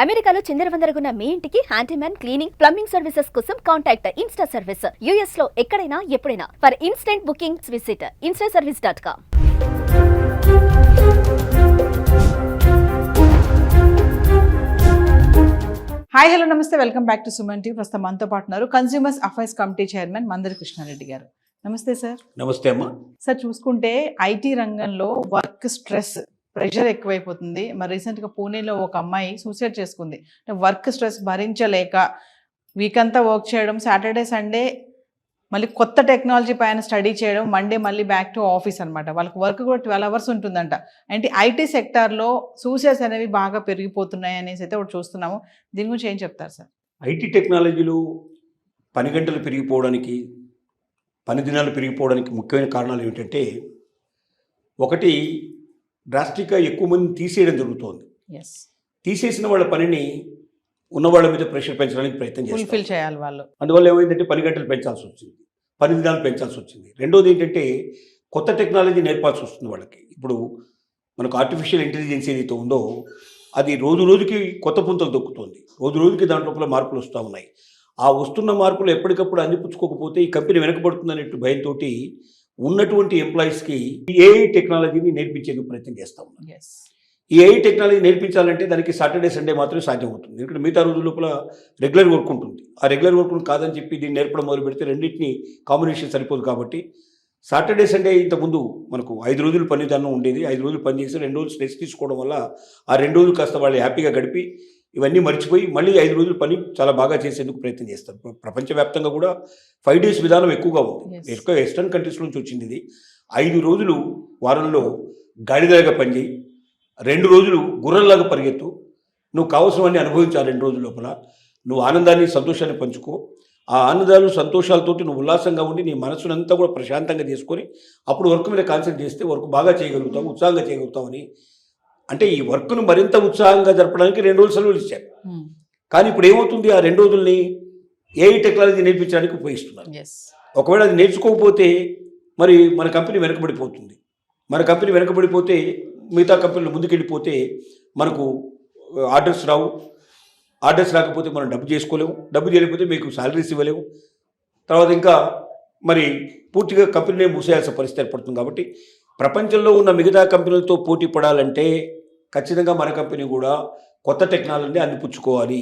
అమెరికాలో చిందరవందరగున్న మీ ఇంటికి హ్యాండీమ్యాన్, క్లీనింగ్, ప్లంబింగ్ సర్వీసెస్ కోసం కాంటాక్ట్ ఇన్స్టా సర్వీస్. యూఎస్ లో ఎక్కడైనా ఎప్పుడైనా. For instant bookings visit instaservice.com. Hi hello నమస్తే, welcome back to Suman TV. ప్రస్తుతం మనతో పాటు ఉన్నారు consumers affairs committee chairman Mandari Krishna Reddy గారు. నమస్తే సార్. నమస్తే అమ్మా. సార్, చూసుకుంటే ఐటీ రంగంలో వర్క్ స్ట్రెస్, ప్రెషర్ ఎక్కువైపోతుంది. మరి రీసెంట్గా పూణేలో ఒక అమ్మాయి సూసైడ్ చేసుకుంది. అంటే వర్క్ స్ట్రెస్ భరించలేక వీక్ అంతా వర్క్ చేయడం, సాటర్డే సండే మళ్ళీ కొత్త టెక్నాలజీ పైన స్టడీ చేయడం, మండే మళ్ళీ బ్యాక్ టు ఆఫీస్ అనమాట. వాళ్ళకి వర్క్ కూడా 12 hours ఉంటుందంట. అంటే ఐటీ సెక్టార్లో సూసైడ్స్ అనేవి బాగా పెరిగిపోతున్నాయి అనేసి అయితే ఒకటి చూస్తున్నాము. దీని గురించి ఏం చెప్తారు సార్? ఐటీ టెక్నాలజీలు పని గంటలు పెరిగిపోవడానికి, పని దినాలు పెరిగిపోవడానికి ముఖ్యమైన కారణాలు ఏమిటంటే, ఒకటి డ్రాస్టిక్గా ఎక్కువ మందిని తీసేయడం జరుగుతోంది. తీసేసిన వాళ్ళ పనిని ఉన్న వాళ్ళ మీద ప్రెషర్ పెంచడానికి ప్రయత్నం ఫుల్ఫిల్ చేయాలి వాళ్ళు. అందువల్ల ఏమైందంటే పని గంటలు పెంచాల్సి వచ్చింది, పని దినాలు పెంచాల్సి వచ్చింది. రెండోది ఏంటంటే కొత్త టెక్నాలజీ నేర్పాల్సి వస్తుంది వాళ్ళకి. ఇప్పుడు మనకు ఆర్టిఫిషియల్ ఇంటెలిజెన్స్ ఏదైతే ఉందో అది రోజు రోజుకి కొత్త పుంతలు దొక్కుతుంది. రోజు రోజుకి దాంట్లో మార్పులు వస్తూ ఉన్నాయి. ఆ వస్తున్న మార్పులు ఎప్పటికప్పుడు అందిపుచ్చుకోకపోతే ఈ కంపెనీ వెనకబడుతుంది అనేట్టు భయంతో ఉన్నటువంటి ఎంప్లాయీస్కి ఏఐ టెక్నాలజీని నేర్పించేందుకు ప్రయత్నం చేస్తూ ఉన్నాం. ఈ ఏఐ టెక్నాలజీ నేర్పించాలంటే దానికి సాటర్డే సండే మాత్రమే సాధ్యమవుతుంది. ఎందుకంటే మిగతా రోజుల లోపల రెగ్యులర్ వర్క్ ఉంటుంది. ఆ రెగ్యులర్ వర్క్ కాదని చెప్పి దీన్ని నేర్పడం మొదలు పెడితే రెండింటిని కాంబినేషన్ సరిపోదు. కాబట్టి సాటర్డే సండే ఇంతకుముందు మనకు 5 రోజులు పని విధానం ఉండేది. 5 రోజులు పని చేసి 2 రోజులు స్ట్రెస్ తీసుకోవడం వల్ల ఆ 2 రోజులు కాస్త వాళ్ళు హ్యాపీగా గడిపి ఇవన్నీ మర్చిపోయి మళ్ళీ 5 రోజులు పని చాలా బాగా చేసేందుకు ప్రయత్నం చేస్తారు. ప్రపంచవ్యాప్తంగా కూడా 5 days విధానం ఎక్కువగా ఉంది. ఎక్కువ వెస్టర్న్ కంట్రీస్ నుంచి వచ్చింది ఇది. 5 రోజులు వారంలో గాడిదలాగా పనిచేయి, 2 రోజులు గుర్రంలాగా పరిగెత్తు, నువ్వు కావాల్సినవన్నీ అనుభవించాలి. 2 రోజుల లోపల నువ్వు ఆనందాన్ని, సంతోషాన్ని పంచుకో. ఆ ఆనందాలు, సంతోషాలతోటి నువ్వు ఉల్లాసంగా ఉండి నీ మనసునంతా కూడా ప్రశాంతంగా చేసుకొని అప్పుడు వర్క్ మీద కాన్సన్ట్రేట్ చేస్తే వర్క్ బాగా చేయగలుగుతావు, ఉత్సాహంగా చేయగలుగుతావు అని. అంటే ఈ వర్క్ను మరింత ఉత్సాహంగా జరపడానికి 2 రోజులు సెలవులు ఇచ్చారు. కానీ ఇప్పుడు ఏమవుతుంది, ఆ 2 రోజుల్ని ఏఐ టెక్నాలజీ నేర్పించడానికి ఉపయోగిస్తున్నారు. ఒకవేళ అది నేర్చుకోకపోతే మరి మన కంపెనీ వెనకబడిపోతుంది. మన కంపెనీ వెనకబడిపోతే మిగతా కంపెనీలు ముందుకెళ్ళిపోతే మనకు ఆర్డర్స్ రావు. ఆర్డర్స్ రాకపోతే మనం డబ్బు చేసుకోలేము. డబ్బు చేయలేకపోతే మీకు శాలరీస్ ఇవ్వలేము. తర్వాత ఇంకా మరి పూర్తిగా కంపెనీనే మూసేయాల్సిన పరిస్థితి ఏర్పడుతుంది. కాబట్టి ప్రపంచంలో ఉన్న మిగతా కంపెనీలతో పోటీ పడాలంటే ఖచ్చితంగా మన కంపెనీ కూడా కొత్త టెక్నాలజీని అందిపుచ్చుకోవాలి.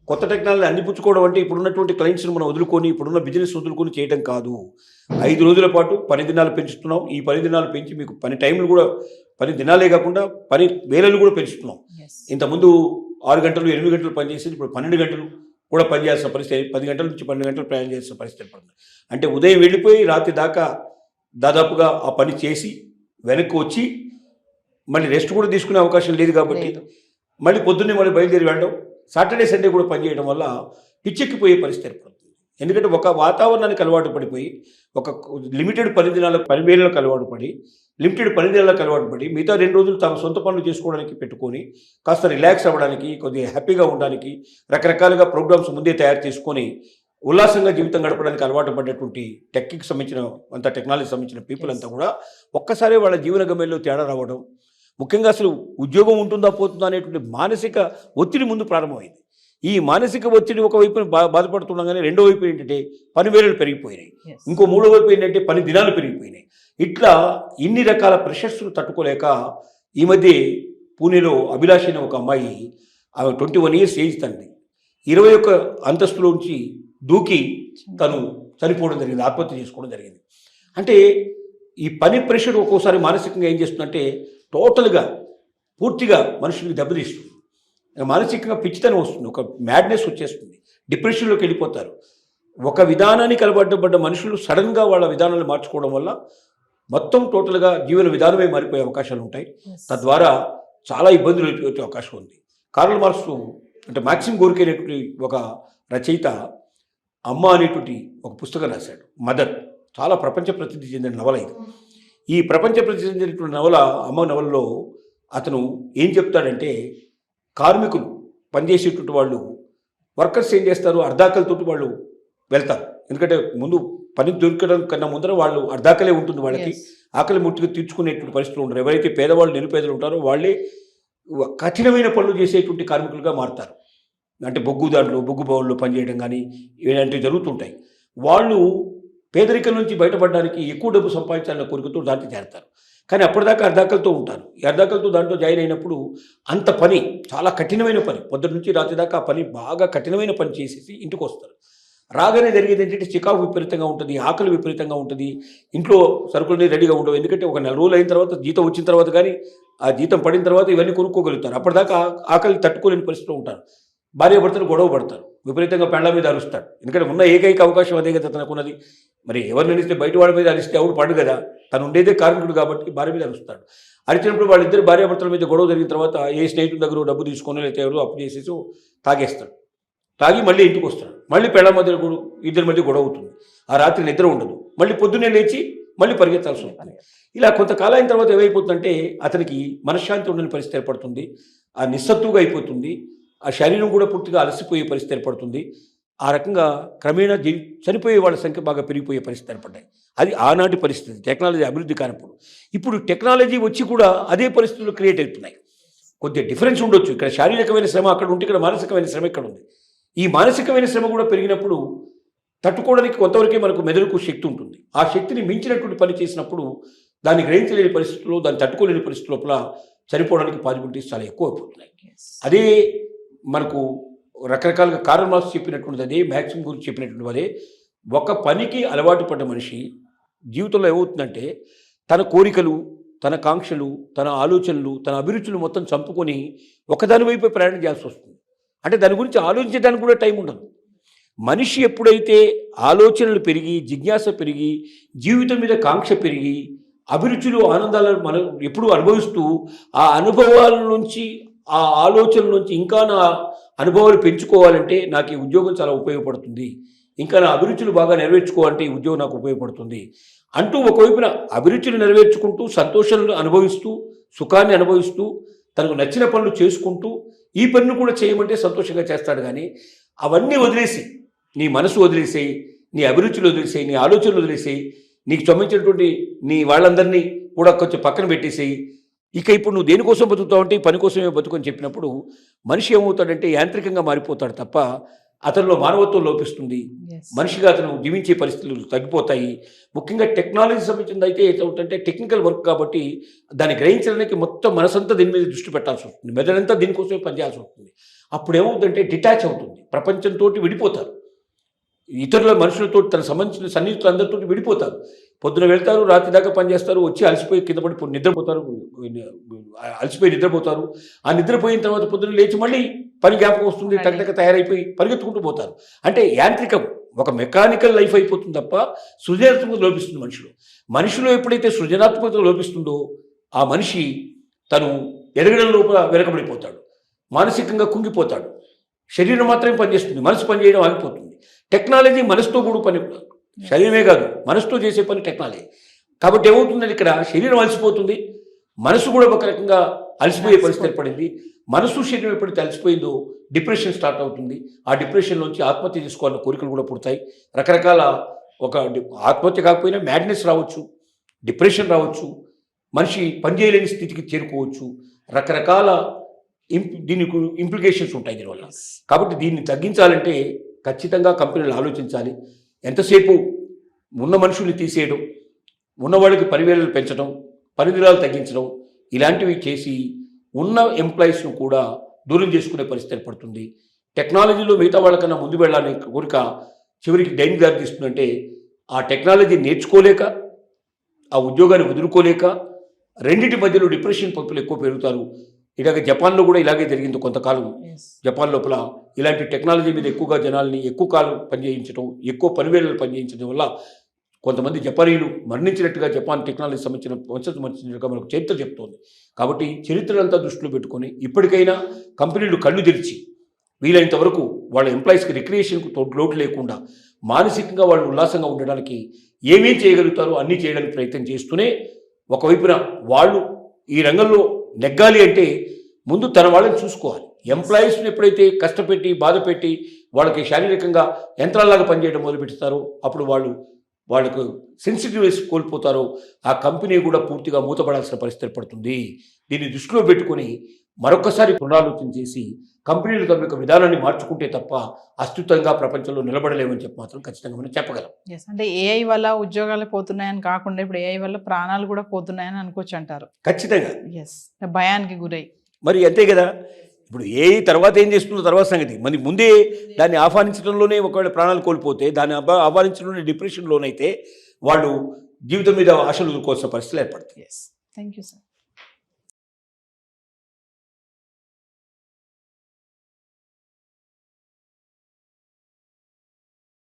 కొత్త టెక్నాలజీ అందిపుచ్చుకోవడం అంటే ఇప్పుడున్నటువంటి క్లయింట్స్ని మనం వదులుకొని, ఇప్పుడున్న బిజినెస్ వదులుకొని చేయడం కాదు. 5 రోజుల పాటు పని దినాలు పెంచుతున్నాం. ఈ పని దినాలు పెంచి మీకు పని టైంలు కూడా, పని దినాలే కాకుండా పని వేళలు కూడా పెంచుతున్నాం. ఇంతకుముందు 6 గంటలు 8 గంటలు పనిచేసి ఇప్పుడు 12 గంటలు కూడా పనిచేయాల్సిన పరిస్థితి, 10 గంటల నుంచి 12 గంటలు ప్రయాణం చేసిన పరిస్థితి పడుతుంది. అంటే ఉదయం వెళ్ళిపోయి రాత్రి దాకా దాదాపుగా ఆ పని చేసి వెనక్కి వచ్చి మళ్ళీ రెస్ట్ కూడా తీసుకునే అవకాశం లేదు. కాబట్టి మళ్ళీ పొద్దున్నే మళ్ళీ బయలుదేరి వెళ్ళడం, సాటర్డే సండే కూడా పనిచేయడం వల్ల పిచ్చెక్కిపోయే పరిస్థితి ఏర్పడుతుంది. ఎందుకంటే ఒక వాతావరణానికి అలవాటు పడిపోయి, ఒక లిమిటెడ్ పని దినాలకు, పని వేళలకు అలవాటు పడి, లిమిటెడ్ పని దినాలకు అలవాటు పడి మిగతా 2 రోజులు తమ సొంత పనులు చేసుకోవడానికి పెట్టుకొని కాస్త రిలాక్స్ అవ్వడానికి, కొద్దిగా హ్యాపీగా ఉండడానికి రకరకాలుగా ప్రోగ్రామ్స్ ముందే తయారు చేసుకొని ఉల్లాసంగా జీవితం గడపడానికి అలవాటు పడ్డటువంటి టెక్కి సంబంధించిన అంత టెక్నాలజీ సంబంధించిన పీపుల్ అంతా కూడా ఒక్కసారి వాళ్ళ జీవన గమ్యంలో తేడా రావడం, ముఖ్యంగా అసలు ఉద్యోగం ఉంటుందా పోతుందా అనేటువంటి మానసిక ఒత్తిడి ముందు ప్రారంభమైంది. ఈ మానసిక ఒత్తిడి ఒకవైపు బాధపడుతుండగానే రెండో వైపు ఏంటంటే పని వేళలు పెరిగిపోయినాయి. ఇంకో మూడో వైపు ఏంటంటే పని దినాలు పెరిగిపోయినాయి. ఇట్లా ఇన్ని రకాల ప్రెషర్స్ను తట్టుకోలేక ఈ మధ్య పూణేలో అభిలాష్ అనే ఒక అమ్మాయి, ఆమె 21 years ఏజ్, తండ్రి, 21 అంతస్తులోంచి దూకి తను చనిపోవడం జరిగింది, ఆత్మహత్య చేసుకోవడం జరిగింది. అంటే ఈ పని ప్రెషర్ ఒక్కోసారి మానసికంగా ఏం చేస్తుందంటే టోటల్గా పూర్తిగా మనుషులకి దెబ్బతీస్తుంది. మానసికంగా పిచ్చితనం వస్తుంది, ఒక మ్యాడ్నెస్ వచ్చేస్తుంది, డిప్రెషన్లోకి వెళ్ళిపోతారు. ఒక విధానానికి అలవాటుపడ్డ మనుషులు సడన్గా వాళ్ళ విధానాలు మార్చుకోవడం వల్ల మొత్తం టోటల్గా జీవన విధానమే మారిపోయే అవకాశాలు ఉంటాయి. తద్వారా చాలా ఇబ్బందులు వచ్చే అవకాశం ఉంది. కార్ల్ మార్క్స్ అంటే మాక్సిమ్ గోర్కీ అనేటువంటి ఒక రచయిత అమ్మ అనేటువంటి ఒక పుస్తకం రాశాడు, మదర్. చాలా ప్రపంచ ప్రసిద్ధి చెందిన నవల ఇది. ఈ ప్రపంచ ప్రసిద్ధి చెందినటువంటి నవల, అమ్మ నవలలో అతను ఏం చెప్తాడంటే, కార్మికులు పనిచేసేటువంటి వాళ్ళు, వర్కర్స్ ఏం చేస్తారు, అర్ధాకలతోటి వాళ్ళు వెళ్తారు. ఎందుకంటే ముందు పని దొరకడం కన్నా ముందర వాళ్ళు అర్ధాకలే ఉంటుంది వాళ్ళకి. ఆకలి ముట్టిగా తీర్చుకునేటువంటి పరిస్థితులు ఉంటారు. ఎవరైతే పేదవాళ్ళు, నిరుపేదలు ఉంటారో వాళ్ళే కఠినమైన పనులు చేసేటువంటి కార్మికులుగా మారుతారు. అంటే బొగ్గు బావుల్లో పనిచేయడం కానీ ఇలాంటివి జరుగుతుంటాయి. వాళ్ళు పేదరికం నుంచి బయటపడడానికి ఎక్కువ డబ్బు సంపాదించాలన్న కోరికతో దాంట్లో చేరతారు. కానీ అప్పటిదాకా అర్ధాకలతో ఉంటారు. ఈ అర్ధాకలతో దాంట్లో జాయిన్ అయినప్పుడు అంత పని, చాలా కఠినమైన పని, పొద్దున్న నుంచి రాత్రి దాకా ఆ పని బాగా కఠినమైన పని చేసేసి ఇంటికి వస్తారు. రాగానే జరిగేది ఏంటంటే చికాకు విపరీతంగా ఉంటుంది, ఆకలి విపరీతంగా ఉంటుంది, ఇంట్లో సరుకులన్నీ రెడీగా ఉండవు. ఎందుకంటే ఒక 4 రోజులు అయిన తర్వాత జీతం వచ్చిన తర్వాత కానీ ఆ జీతం పడిన తర్వాత ఇవన్నీ కొనుక్కోగలుగుతారు. అప్పటిదాకా ఆకలి తట్టుకోలేని పరిస్థితిలో ఉంటారు. భార్యాభర్తలు గొడవ పడతారు, విపరీతంగా పెళ్ళ మీద అరుస్తాడు. ఎందుకంటే ఉన్న ఏకైక అవకాశం అదే కదా తనకున్నది. మరి ఎవరిని అరిస్తే బయట వాళ్ళ మీద అరిస్తే ఎవరు పడు కదా, తను ఉండేదే కార్మికుడు కాబట్టి భార్య మీద అరుస్తాడు. అరిచినప్పుడు వాళ్ళిద్దరు భార్యాభర్తల మీద గొడవ జరిగిన తర్వాత ఏ స్నేహితుల దగ్గర డబ్బు తీసుకొని లేకపోతే ఎవరు అప్పు చేసేసి తాగేస్తాడు. తాగి మళ్ళీ ఇంటికి వస్తాడు. మళ్ళీ పెళ్ళ మధ్య ఇద్దరు మళ్ళీ గొడవ అవుతుంది. ఆ రాత్రి నిద్ర ఉండదు. మళ్ళీ పొద్దున్నే లేచి మళ్ళీ పరిగెత్తాల్సి ఉంటుంది. ఇలా కొంతకాలం అయిన తర్వాత ఏమైపోతుందంటే అతనికి మనశ్శాంతి ఉండని పరిస్థితి ఏర్పడుతుంది. ఆ నిస్సత్తుగా అయిపోతుంది. ఆ శరీరం కూడా పూర్తిగా అలసిపోయే పరిస్థితి ఏర్పడుతుంది. ఆ రకంగా క్రమేణా చనిపోయే వాళ్ళ సంఖ్య బాగా పెరిగిపోయే పరిస్థితి ఏర్పడ్డాయి. అది ఆనాటి పరిస్థితి, టెక్నాలజీ అభివృద్ధి కానప్పుడు. ఇప్పుడు టెక్నాలజీ వచ్చి కూడా అదే పరిస్థితులు క్రియేట్ అవుతున్నాయి. కొద్దిగా డిఫరెన్స్ ఉండొచ్చు. ఇక్కడ శారీరకమైన శ్రమ అక్కడ ఉంటే ఇక్కడ మానసికమైన శ్రమ ఇక్కడ ఉంది. ఈ మానసికమైన శ్రమ కూడా పెరిగినప్పుడు తట్టుకోవడానికి కొంతవరకే మనకు మెదడుకు శక్తి ఉంటుంది. ఆ శక్తిని మించినటువంటి పని చేసినప్పుడు దాన్ని గ్రహించలేని పరిస్థితుల్లో, దాన్ని తట్టుకోలేని పరిస్థితి లోపల చనిపోవడానికి పాసిబిలిటీస్ చాలా ఎక్కువ అయిపోతున్నాయి. అదే మనకు రకరకాలుగా కారల్ మార్క్స్ చెప్పినటువంటిది అదే, మ్యాక్సిమ్ గురించి చెప్పినటువంటి అదే. ఒక పనికి అలవాటు పడ్డ మనిషి జీవితంలో ఏమవుతుందంటే తన కోరికలు, తన కాంక్షలు, తన ఆలోచనలు, తన అభిరుచులు మొత్తం చంపుకొని ఒకదాని వైపు ప్రయాణం చేయాల్సి వస్తుంది. అంటే దాని గురించి ఆలోచించడానికి కూడా టైం ఉండదు. మనిషి ఎప్పుడైతే ఆలోచనలు పెరిగి, జిజ్ఞాస పెరిగి, జీవితం మీద కాంక్ష పెరిగి, అభిరుచులు, ఆనందాలను మనం ఎప్పుడు అనుభవిస్తూ ఆ అనుభవాల నుంచి, ఆ ఆలోచనల నుంచి ఇంకా నా అనుభవాలు పెంచుకోవాలంటే నాకు ఈ ఉద్యోగం చాలా ఉపయోగపడుతుంది, ఇంకా నా అభిరుచులు బాగా నెరవేర్చుకోవాలంటే ఈ ఉద్యోగం నాకు ఉపయోగపడుతుంది అంటూ ఒకవైపున అభిరుచులు నెరవేర్చుకుంటూ, సంతోషాలను అనుభవిస్తూ, సుఖాన్ని అనుభవిస్తూ, తనకు నచ్చిన పనులు చేసుకుంటూ ఈ పనులు కూడా చేయమంటే సంతోషంగా చేస్తాడు. కానీ అవన్నీ వదిలేసి, నీ మనసు వదిలేసేయి, నీ అభిరుచులు వదిలేసేయి, నీ ఆలోచనలు వదిలేసేయి, నీకు సంబంధించినటువంటి నీ వాళ్ళందరినీ కూడా కొంచెం పక్కన పెట్టేసేయి, ఇక ఇప్పుడు నువ్వు దేనికోసం బతుకుతావు అంటే ఈ పని కోసమే బతుకని చెప్పినప్పుడు మనిషి ఏమవుతాడంటే యాంత్రికంగా మారిపోతాడు తప్ప అతనిలో మానవత్వం లోపిస్తుంది. మనిషిగా అతను జీవించే పరిస్థితులు తగ్గిపోతాయి. ముఖ్యంగా టెక్నాలజీ సంబంధించింది అయితే ఏమవుతుందంటే టెక్నికల్ వర్క్ కాబట్టి దాన్ని గ్రహించడానికి మొత్తం మనసంతా దీని మీద దృష్టి పెట్టాల్సి వస్తుంది, మెదడంతా దీనికోసమే పనిచేయాల్సి వస్తుంది. అప్పుడు ఏమవుతుందంటే డిటాచ్ అవుతుంది, ప్రపంచంతో విడిపోతారు, ఇతరుల మనుషులతో తన సంబంధించిన సన్నిహితులు అందరితో విడిపోతారు. పొద్దున వెళ్తారు, రాత్రి దాకా పనిచేస్తారు, వచ్చి అలసిపోయి కింద పడి నిద్రపోతారు, అలసిపోయి నిద్రపోతారు. ఆ నిద్రపోయిన తర్వాత పొద్దున లేచి మళ్ళీ పని జ్ఞాపకం వస్తుంది, టగటక తయారైపోయి పరిగెత్తుకుంటూ పోతారు. అంటే యాంత్రికం, ఒక మెకానికల్ లైఫ్ అయిపోతుంది తప్ప సృజనాత్మకత లోపిస్తుంది మనిషిలో ఎప్పుడైతే సృజనాత్మకత లోపిస్తుందో ఆ మనిషి తను ఎదగడం లోపల వెనకబడిపోతాడు, మానసికంగా కుంగిపోతాడు. శరీరం మాత్రమే పనిచేస్తుంది, మనసు పనిచేయడం ఆగిపోతుంది. టెక్నాలజీ మనసుతో కూడా పని, శరీరమే కాదు మనసుతో చేసే పని టెక్నాలజీ. కాబట్టి ఏమవుతుందంటే ఇక్కడ శరీరం అలసిపోతుంది, మనసు కూడా ఒక రకంగా అలసిపోయే పరిస్థితి ఏర్పడింది. మనసు శరీరం ఎప్పుడైతే అలసిపోయిందో డిప్రెషన్ స్టార్ట్ అవుతుంది. ఆ డిప్రెషన్లోంచి ఆత్మహత్య చేసుకోవాలన్న కోరికలు కూడా పుడతాయి. రకరకాల ఒక ఆత్మహత్య కాకపోయినా మ్యాడ్నెస్ రావచ్చు, డిప్రెషన్ రావచ్చు, మనిషి పనిచేయలేని స్థితికి చేరుకోవచ్చు. రకరకాల దీనికి ఇంప్లికేషన్స్ ఉంటాయి దీనివల్ల. కాబట్టి దీన్ని తగ్గించాలంటే ఖచ్చితంగా కంపెనీలు ఆలోచించాలి. ఎంతసేపు ఉన్న మనుషుల్ని తీసేయడం, ఉన్నవాళ్ళకి పనివేళలు పెంచడం, పనిదినాలు తగ్గించడం, ఇలాంటివి చేసి ఉన్న ఎంప్లాయీస్ను కూడా దూరం చేసుకునే పరిస్థితి ఏర్పడుతుంది. టెక్నాలజీలో మిగతా వాళ్ళకన్నా ముందు వెళ్ళాలని కోరిక చివరికి దేనికి దారి తీస్తుందంటే ఆ టెక్నాలజీ నేర్చుకోలేక, ఆ ఉద్యోగాన్ని వదులుకోలేక రెండింటి మధ్యలో డిప్రెషన్ పప్పులు ఎక్కువ పెరుగుతారు. ఇలాగ జపాన్లో కూడా ఇలాగే జరిగింది కొంతకాలం. జపాన్ లోపల ఇలాంటి టెక్నాలజీ మీద ఎక్కువగా జనాల్ని ఎక్కువ కాలం పనిచేయించడం, ఎక్కువ పనివేళలు పనిచేయించడం వల్ల కొంతమంది జపానీయులు మరణించినట్టుగా జపాన్ టెక్నాలజీ సంబంధించిన వంశం సంబంధించినట్టుగా మనకు చరిత్ర చెప్తోంది. కాబట్టి చరిత్రలంతా దృష్టిలో పెట్టుకొని ఇప్పటికైనా కంపెనీలు కళ్ళు తెరిచి వీలైనంత వరకు వాళ్ళ ఎంప్లాయీస్కి రిక్రియేషన్కు లోటు లేకుండా మానసికంగా వాళ్ళు ఉల్లాసంగా ఉండడానికి ఏమేం చేయగలుగుతారో అన్నీ చేయడానికి ప్రయత్నం చేస్తూనే ఒకవైపున వాళ్ళు ఈ రంగంలో నెగ్గాలి అంటే ముందు తన వాళ్ళని చూసుకోవాలి. ఎంప్లాయీస్ని ఎప్పుడైతే కష్టపెట్టి బాధపెట్టి వాళ్ళకి శారీరకంగా యంత్రాల్లాగా పనిచేయడం మొదలుపెడతారో అప్పుడు వాళ్ళకు సెన్సిటివ్నెస్ కోల్పోతారో ఆ కంపెనీ కూడా పూర్తిగా మూతపడాల్సిన పరిస్థితి ఏర్పడుతుంది. దీన్ని దృష్టిలో పెట్టుకొని మరొకసారి పునరాలోచన చేసి కంపెనీలు తమ యొక్క విధానాన్ని మార్చుకుంటే తప్ప అస్తిత్వంగా ప్రపంచంలో నిలబడలేమని చెప్పి మాత్రం ఖచ్చితంగా మనం చెప్పగలం. ఎస్, అంటే ఏఐ వల్ల ఉద్యోగాలు పోతున్నాయని కాకుండా ఇప్పుడు ఏఐ వల్ల ప్రాణాలు కూడా పోతున్నాయని అనుకోవచ్చు అంటారు. ఖచ్చితంగా. ఎస్, భయానికి గురై. మరి అంతే కదా, ఇప్పుడు ఏ తర్వాత ఏం చేస్తుందో తర్వాత సంగతి. మరి ముందే దాన్ని ఆహ్వానించడంలోనే ఒకవేళ ప్రాణాలు కోల్పోతే, దాన్ని ఆహ్వానించడంలోనే డిప్రెషన్ లోనైతే వాళ్ళు జీవితం మీద ఆశలు వదులుకోవాల్సిన పరిస్థితులు ఏర్పడతాయి. Yes, thank you sir.